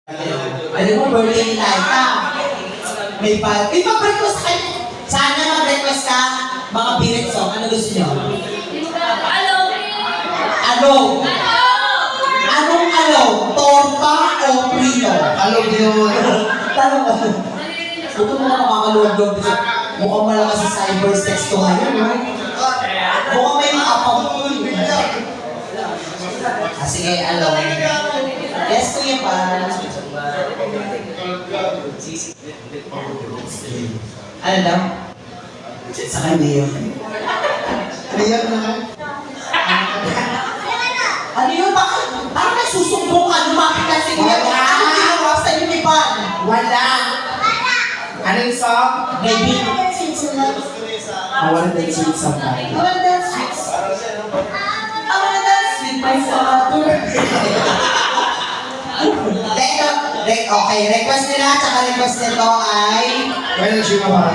Alam mo, birthday ni Laika. May mag-request ka. Sana mag-request ka, mga pirit song. Ano gusto nyo? Ano? Anong? Torta o prito? Alog yun. Tanong ko. Ito mo na makakaluwag-luwag. Mukhang malakas sa cybersex to ngayon, ha? Mukhang may makapang. Sige, ano? Yes, kuya pa. Ano daw? Sa kanya yun. Iyak na nga. Ano yun? Bakit? Parang nagsusumbong ka, lumapit ka si kuya. Ano ginawa sa inyo ni Pan? Wala. Anong song? Maybe. I wanna dance with somebody. I wanna dance with my father. Okay, request nila, tsaka request nito ay Well, siya mababa.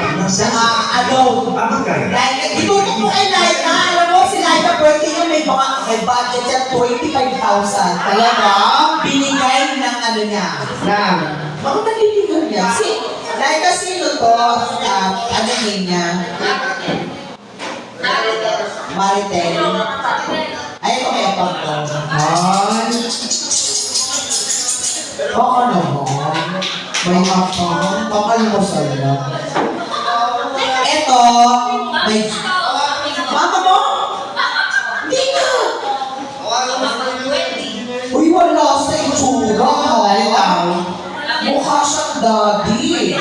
Laika, itutok mo kay Laika. Alam mo, si Laika birthday niya may budget siya 25,000. Talaga? Binigay ng ano niya. Bakit naliligan niya? Laika, sino to? Ano niya? Maritel. Ay, ito kaya pang to. Oo naman. May apang. Pakalmasal na. Eto, may... Mama mo? Hindi na. Uy, wala sa itsura. Mukha siyang daddy.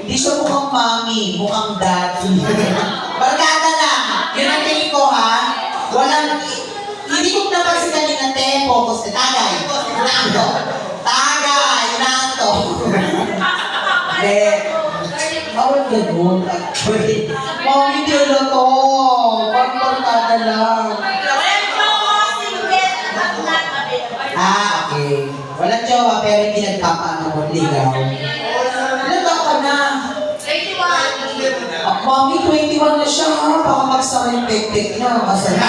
Hindi siya mukhang mami. Mukhang daddy. Barkada lang. Yun ang tingin ko, ha? Walang... Hindi ko napansin kanina, focus na tagay. Nanto. Tagay, nanto. Bawal ganun. Mami, hindi na to. Pagportada lang. Okay. Walang jowa, pero hindi nagpapaano mo, ligaw. Ilan ba ka na? 21. Mami, 21 na siya, ha? Baka magsama yung pek-pek na. Masaya.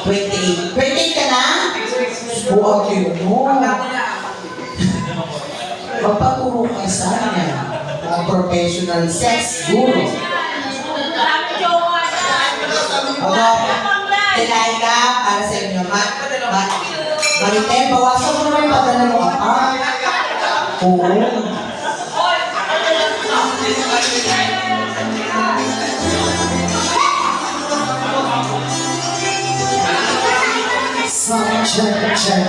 28 ka na? Buwag yun mo. Magpaturo ka sa kanya. Professional sex guru. Tilay ka para sa inyo. Maritel, bawasan mo naman yung padala mo ka. Oo. Check.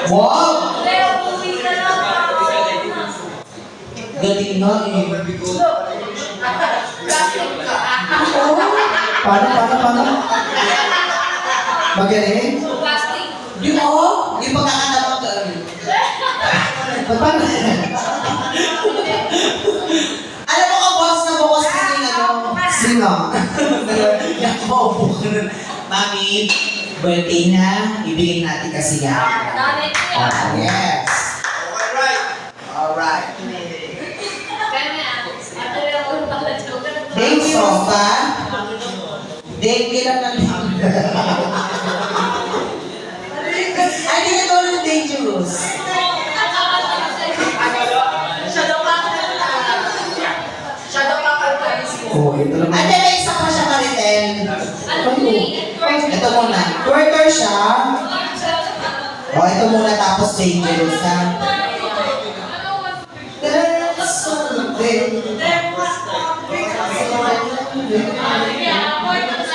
Wow! Leo, uwi ka na. Galing nga eh. Plastic ka. Paano? Magaling? Plastic. Yung oh, yung pagkakatabang ka. Paano? Alam mo ka, boss, na bukas kasi yung ano. Sino? Nakaupo ka na. Mami, birthday na, ibigay natin kasi yan. Nanay ko yan. Ah, yes. Alright. Kaya nga, ate Leo, pala joke. Thank you, pa. Thank you lang ng Ay, di ka doon ng dangerous. Oo, ito naman. Ate, may isa pa siya, Maritel. Ano Ito muna. Twerker siya. O, ito muna tapos dangerous, ha? That's something. Yeah, more